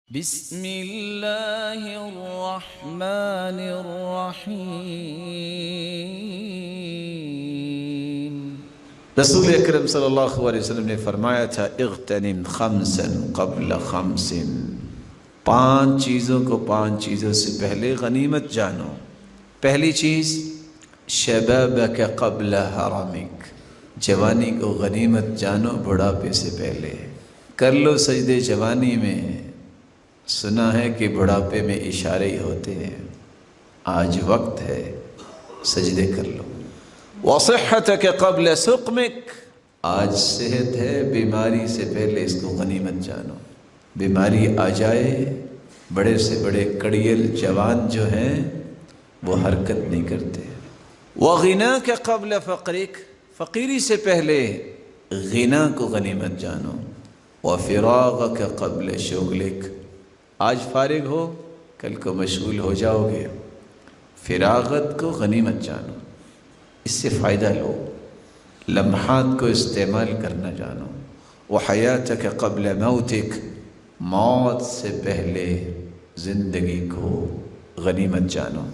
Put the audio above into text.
بسم اللہ الرحمن الرحیم۔ رسول اکرم صلی اللہ علیہ وسلم نے فرمایا تھا اغتنم خمسا قبل خمس، 5 چیزوں کو 5 چیزوں سے پہلے غنیمت جانو۔ پہلی چیز شبابک قبل حرمک، جوانی کو غنیمت جانو بڑھاپے سے پہلے۔ کر لو سجدے جوانی میں، سنا ہے کہ بڑھاپے میں اشارے ہی ہوتے ہیں، آج وقت ہے سجدے کر لو۔ وصحتک قبل سقمک، آج صحت ہے، بیماری سے پہلے اس کو غنیمت جانو۔ بیماری آ جائے، بڑے سے بڑے کڑیل جوان جو ہیں وہ حرکت نہیں کرتے۔ وغناک قبل فقرک، فقیری سے پہلے غنا کو غنیمت جانو۔ وفراغک قبل شغلک، آج فارغ ہو کل کو مشغول ہو جاؤ گے، فراغت کو غنیمت جانو، اس سے فائدہ لو، لمحات کو استعمال کرنا جانو۔ وحیاتک قبل موتک، موت سے پہلے زندگی کو غنیمت جانو۔